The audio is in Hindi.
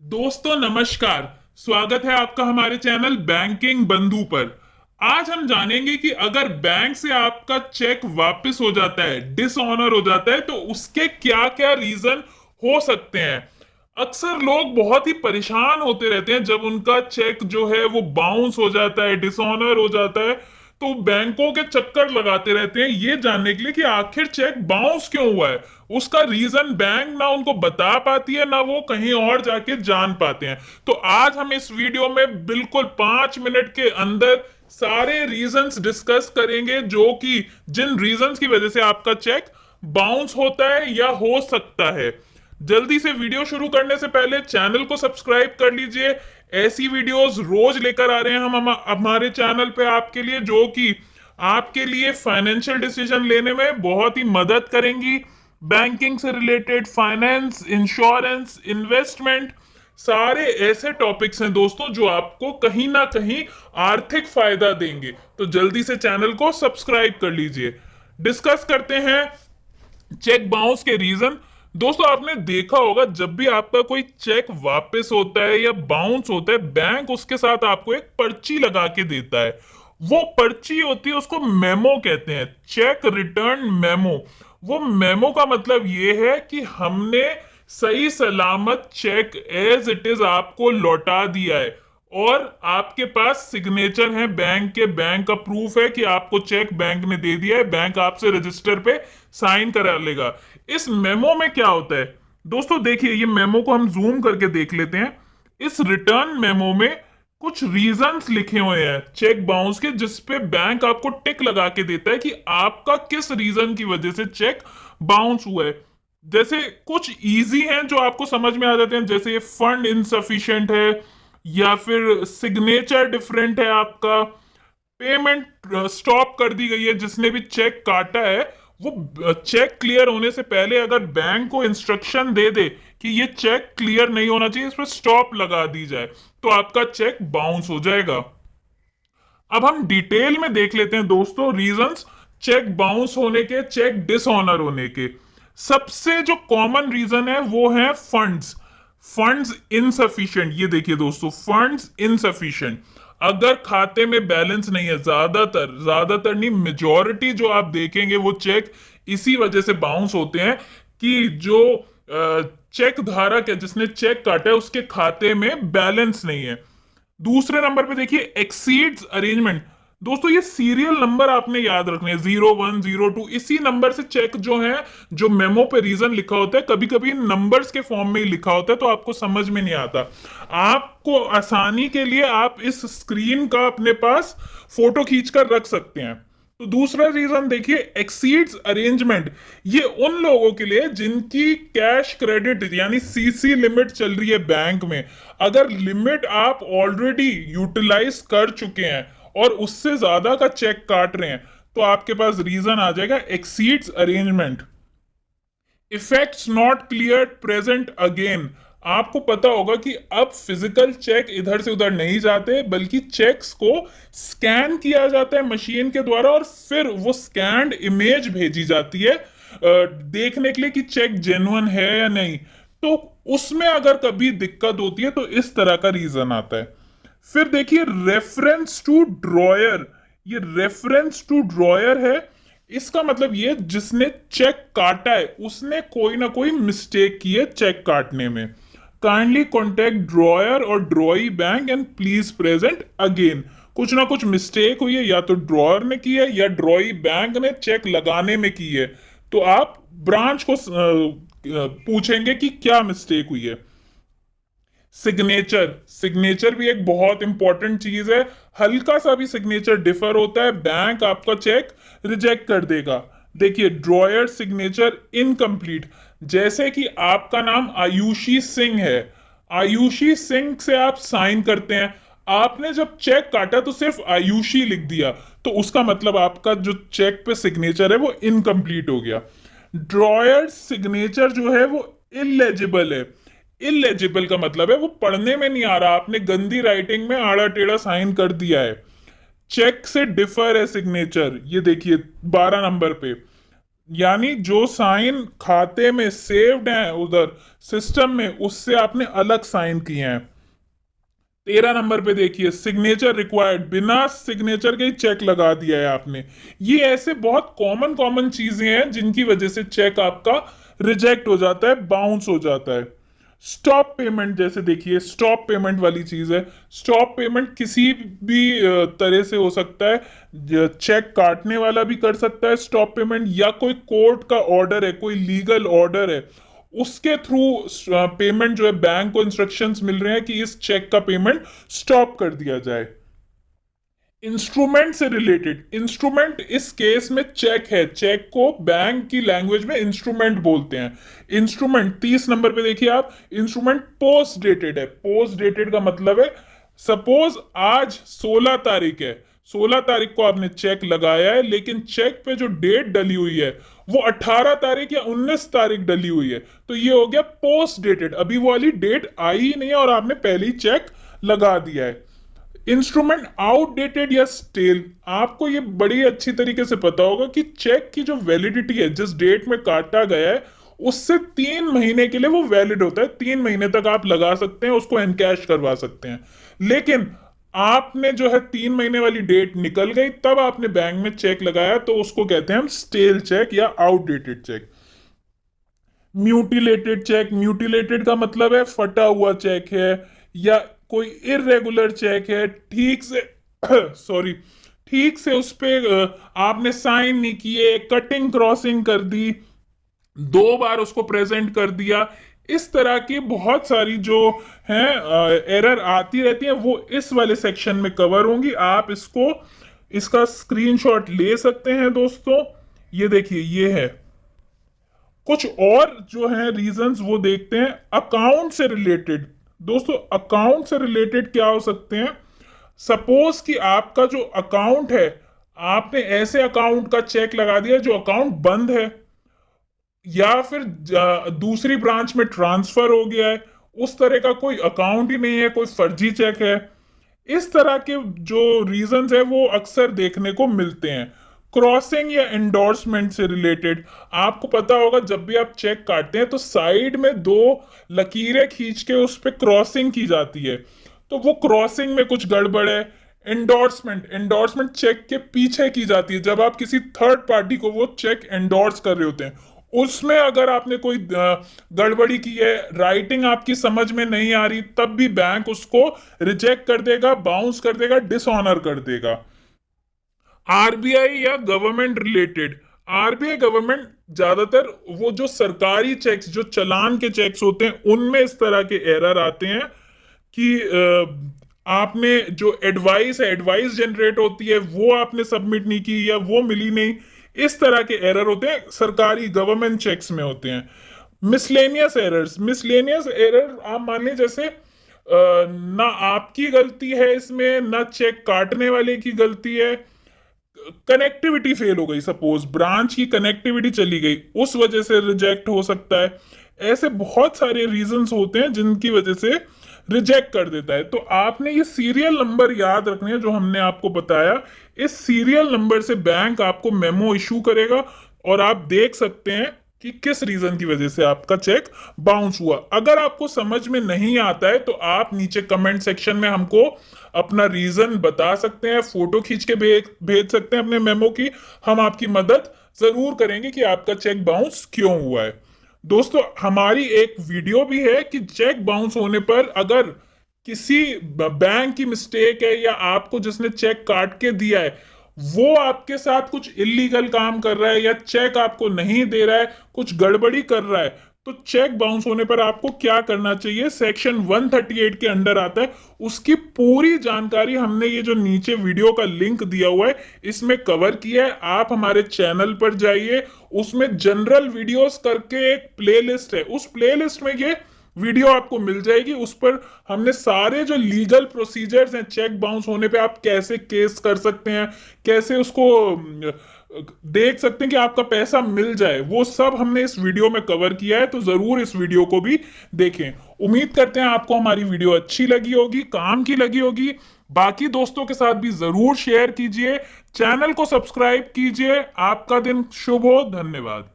दोस्तों नमस्कार। स्वागत है आपका हमारे चैनल बैंकिंग बंधु पर। आज हम जानेंगे कि अगर बैंक से आपका चेक वापस हो जाता है, डिसऑनर हो जाता है, तो उसके क्या क्या रीजन हो सकते हैं। अक्सर लोग बहुत ही परेशान होते रहते हैं जब उनका चेक जो है वो बाउंस हो जाता है, डिसऑनर हो जाता है। तो बैंकों के चक्कर लगाते रहते हैं ये जानने के लिए कि आखिर चेक बाउंस क्यों हुआ है। उसका रीजन बैंक ना उनको बता पाती है, ना वो कहीं और जाके जान पाते हैं। तो आज हम इस वीडियो में बिल्कुल 5 मिनट के अंदर सारे रीजंस डिस्कस करेंगे, जो कि जिन रीजंस की वजह से आपका चेक बाउंस होता है या हो सकता है। जल्दी से वीडियो शुरू करने से पहले चैनल को सब्सक्राइब कर लीजिए। ऐसी वीडियोस रोज लेकर आ रहे हैं हम हमारे चैनल पे आपके लिए, जो कि आपके लिए फाइनेंशियल डिसीजन लेने में बहुत ही मदद करेंगी। बैंकिंग से रिलेटेड, फाइनेंस, इंश्योरेंस, इन्वेस्टमेंट, सारे ऐसे टॉपिक्स हैं दोस्तों जो आपको कहीं ना कहीं आर्थिक फायदा देंगे। तो जल्दी से चैनल को सब्सक्राइब कर लीजिए। डिस्कस करते हैं चेक बाउंस के रीजन। दोस्तों आपने देखा होगा जब भी आपका कोई चेक वापस होता है या बाउंस होता है, बैंक उसके साथ आपको एक पर्ची लगा के देता है। वो पर्ची होती है, उसको मेमो कहते हैं, चेक रिटर्न मेमो। वो मेमो का मतलब ये है कि हमने सही सलामत चेक एज इट इज आपको लौटा दिया है, और आपके पास सिग्नेचर है बैंक के, बैंक का प्रूफ है कि आपको चेक बैंक ने दे दिया है। बैंक आपसे रजिस्टर पे साइन करा लेगा। इस मेमो में क्या होता है दोस्तों, देखिए ये मेमो को हम जूम करके देख लेते हैं। इस रिटर्न मेमो में कुछ रीजंस लिखे हुए हैं चेक बाउंस के, जिसपे बैंक आपको टिक लगा के देता है कि आपका किस रीजन की वजह से चेक बाउंस हुआ है। जैसे कुछ इजी हैं जो आपको समझ में आ जाते हैं, जैसे ये फंड इनसफिशिएंट है, या फिर सिग्नेचर डिफरेंट है आपका, पेमेंट स्टॉप कर दी गई है, जिसने भी चेक काटा है वो चेक क्लियर होने से पहले अगर बैंक को इंस्ट्रक्शन दे दे कि ये चेक क्लियर नहीं होना चाहिए, इस पर स्टॉप लगा दी जाए, तो आपका चेक बाउंस हो जाएगा। अब हम डिटेल में देख लेते हैं दोस्तों रीजंस चेक बाउंस होने के, चेक डिसऑनर होने के। सबसे जो कॉमन रीजन है वो है फंड्स। फंड्स इनसफिशिएंट, ये देखिए दोस्तों, फंड्स इनसफिशिएंट। अगर खाते में बैलेंस नहीं है, ज्यादातर ज्यादातर नहीं, मेजोरिटी जो आप देखेंगे वो चेक इसी वजह से बाउंस होते हैं कि जो चेक धारक है, जिसने चेक काटा है, उसके खाते में बैलेंस नहीं है। दूसरे नंबर पे देखिए एक्सीड्स अरेंजमेंट। दोस्तों ये सीरियल नंबर आपने याद रखने हैं, 0102, इसी नंबर से चेक जो है, जो मेमो पे रीजन लिखा होता है, कभी कभी नंबर्स के फॉर्म में ही लिखा होता है, तो आपको समझ में नहीं आता। आपको आसानी के लिए आप इस स्क्रीन का अपने पास फोटो खींचकर रख सकते हैं। तो दूसरा रीजन देखिए एक्सीड्स अरेंजमेंट। ये उन लोगों के लिए जिनकी कैश क्रेडिट यानी सीसी लिमिट चल रही है बैंक में। अगर लिमिट आप ऑलरेडी यूटिलाइज कर चुके हैं और उससे ज्यादा का चेक काट रहे हैं, तो आपके पास रीजन आ जाएगा exceeds arrangement. Effects not clear present again. आपको पता होगा कि अब फिजिकल चेक इधर से उधर नहीं जाते, बल्कि चेक्स को स्कैन किया जाता है मशीन के द्वारा, और फिर वो स्कैन्ड इमेज भेजी जाती है देखने के लिए कि चेक जेन्युइन है या नहीं। तो उसमें अगर कभी दिक्कत होती है तो इस तरह का रीजन आता है। फिर देखिए रेफरेंस टू ड्रॉयर। ये रेफरेंस टू ड्रॉयर है, इसका मतलब ये जिसने चेक काटा है उसने कोई ना कोई मिस्टेक की है चेक काटने में। काइंडली कॉन्टेक्ट ड्रॉयर और ड्रॉई bank and please present again. कुछ ना कुछ मिस्टेक हुई है, या तो ड्रॉयर ने की है या ड्रॉई बैंक ने चेक लगाने में की है। तो आप ब्रांच को पूछेंगे कि क्या मिस्टेक हुई है। सिग्नेचर, सिग्नेचर भी एक बहुत इंपॉर्टेंट चीज है। हल्का सा भी सिग्नेचर डिफर होता है, बैंक आपका चेक रिजेक्ट कर देगा। देखिए ड्रॉयर सिग्नेचर इनकम्प्लीट, जैसे कि आपका नाम आयुषी सिंह है, आयुषी सिंह से आप साइन करते हैं, आपने जब चेक काटा तो सिर्फ आयुषी लिख दिया, तो उसका मतलब आपका जो चेक पे सिग्नेचर है वो इनकम्प्लीट हो गया। ड्रॉयर सिग्नेचर जो है वो इलेजिबल है। इलेजिबल का मतलब है वो पढ़ने में नहीं आ रहा, आपने गंदी राइटिंग में आड़ा टेढ़ा साइन कर दिया है। चेक से डिफर है सिग्नेचर, ये देखिए 12 नंबर पे। यानी जो साइन खाते में सेव्ड हैं उधर सिस्टम में, उससे आपने अलग साइन किए हैं। 13 नंबर पे देखिए, सिग्नेचर रिक्वायर्ड, बिना सिग्नेचर के ही चेक लगा दिया है आपने। ये ऐसे बहुत कॉमन कॉमन चीजें हैं जिनकी वजह से चेक आपका रिजेक्ट हो जाता है, बाउंस हो जाता है। स्टॉप पेमेंट, जैसे देखिए स्टॉप पेमेंट वाली चीज है। स्टॉप पेमेंट किसी भी तरह से हो सकता है, चेक काटने वाला भी कर सकता है स्टॉप पेमेंट, या कोई कोर्ट का ऑर्डर है, कोई लीगल ऑर्डर है, उसके थ्रू पेमेंट जो है, बैंक को इंस्ट्रक्शंस मिल रहे हैं कि इस चेक का पेमेंट स्टॉप कर दिया जाए। इंस्ट्रूमेंट से रिलेटेड, इंस्ट्रूमेंट इस केस में चेक है, चेक को बैंक की लैंग्वेज में इंस्ट्रूमेंट बोलते हैं। इंस्ट्रूमेंट 30 नंबर पे देखिए आप, इंस्ट्रूमेंट पोस्ट डेटेड है। पोस्ट डेटेड का मतलब है, सपोज आज 16 तारीख है, 16 तारीख को आपने चेक लगाया है, लेकिन चेक पे जो डेट डली हुई है वो 18 तारीख या 19 तारीख डली हुई है, तो ये हो गया पोस्ट डेटेड। अभी वो वाली डेट आई ही नहीं है और आपने पहले ही चेक लगा दिया है। इंस्ट्रूमेंट आउटडेटेड या स्टेल, आपको ये बड़ी अच्छी तरीके से पता होगा कि चेक की जो वैलिडिटी है, जिस डेट में काटा गया है, उससे 3 महीने के लिए वो वैलिड होता है। 3 महीने तक आप लगा सकते हैं, उसको एनकैश करवा सकते हैं। लेकिन आपने जो है 3 महीने वाली डेट निकल गई, तब आपने बैंक में चेक लगाया, तो उसको कहते हैं हम स्टेल चेक या outdated cheque. Mutilated cheque, mutilated का मतलब है फटा हुआ चेक है, या कोई इरेगुलर चेक है, ठीक से सॉरी, ठीक से उस पे आपने साइन नहीं किए, कटिंग क्रॉसिंग कर दी, 2 बार उसको प्रेजेंट कर दिया। इस तरह की बहुत सारी जो हैं एरर आती रहती है, वो इस वाले सेक्शन में कवर होंगी। आप इसको, इसका स्क्रीनशॉट ले सकते हैं दोस्तों। ये देखिए, ये है। कुछ और जो है रीजंस वो देखते हैं। अकाउंट से रिलेटेड, दोस्तों अकाउंट से रिलेटेड क्या हो सकते हैं? सपोज कि आपका जो अकाउंट है, आपने ऐसे अकाउंट का चेक लगा दिया जो अकाउंट बंद है, या फिर दूसरी ब्रांच में ट्रांसफर हो गया है, उस तरह का कोई अकाउंट ही नहीं है, कोई फर्जी चेक है। इस तरह के जो रीजंस है वो अक्सर देखने को मिलते हैं। क्रॉसिंग या एंडोर्समेंट से रिलेटेड, आपको पता होगा जब भी आप चेक काटते हैं तो साइड में 2 लकीरें खींच के उस पर क्रॉसिंग की जाती है, तो वो क्रॉसिंग में कुछ गड़बड़ है। एंडोर्समेंट, एंडोर्समेंट चेक के पीछे की जाती है, जब आप किसी थर्ड पार्टी को वो चेक एंडोर्स कर रहे होते हैं, उसमें अगर आपने कोई गड़बड़ी की है, राइटिंग आपकी समझ में नहीं आ रही, तब भी बैंक उसको रिजेक्ट कर देगा, बाउंस कर देगा, डिसऑनर कर देगा। आरबीआई या गवर्नमेंट रिलेटेड, आरबीआई गवर्नमेंट ज्यादातर वो जो सरकारी चेक्स, जो चालान के चेक्स होते हैं, उनमें इस तरह के एरर आते हैं कि आपने जो एडवाइस है, एडवाइस जनरेट होती है, वो आपने सबमिट नहीं की या वो मिली नहीं। इस तरह के एरर होते हैं, सरकारी गवर्नमेंट चेक्स में होते हैं। मिसलेनियस एरर्स, मिसलेनियस एरर आप मान लीजिए जैसे ना आपकी गलती है इसमें, ना चेक काटने वाले की गलती है, कनेक्टिविटी फेल हो गई, सपोज ब्रांच की कनेक्टिविटी चली गई, उस वजह से रिजेक्ट हो सकता है। ऐसे बहुत सारे रीजंस होते हैं जिनकी वजह से रिजेक्ट कर देता है। तो आपने ये सीरियल नंबर याद रखने हैं जो हमने आपको बताया। इस सीरियल नंबर से बैंक आपको मेमो इशू करेगा और आप देख सकते हैं कि किस रीजन की वजह से आपका चेक बाउंस हुआ। अगर आपको समझ में नहीं आता है तो आप नीचे कमेंट सेक्शन में हमको अपना रीजन बता सकते हैं, फोटो खींच के भेज सकते हैं अपने मेमो की। हम आपकी मदद जरूर करेंगे कि आपका चेक बाउंस क्यों हुआ है। दोस्तों हमारी एक वीडियो भी है कि चेक बाउंस होने पर अगर किसी बैंक की मिस्टेक है, या आपको जिसने चेक काट के दिया है वो आपके साथ कुछ इलीगल काम कर रहा है, या चेक आपको नहीं दे रहा है, कुछ गड़बड़ी कर रहा है, तो चेक बाउंस होने पर आपको क्या करना चाहिए, सेक्शन 138 के अंडर आता है। उसकी पूरी जानकारी हमने ये जो नीचे वीडियो का लिंक दिया हुआ है इसमें कवर किया है। आप हमारे चैनल पर जाइए, उसमें जनरल वीडियोस करके एक प्लेलिस्ट है, उस प्लेलिस्ट में ये वीडियो आपको मिल जाएगी। उस पर हमने सारे जो लीगल प्रोसीजर्स हैं, चेक बाउंस होने पे आप कैसे केस कर सकते हैं, कैसे उसको देख सकते हैं कि आपका पैसा मिल जाए, वो सब हमने इस वीडियो में कवर किया है। तो जरूर इस वीडियो को भी देखें। उम्मीद करते हैं आपको हमारी वीडियो अच्छी लगी होगी, काम की लगी होगी। बाकी दोस्तों के साथ भी जरूर शेयर कीजिए, चैनल को सब्सक्राइब कीजिए। आपका दिन शुभ हो। धन्यवाद।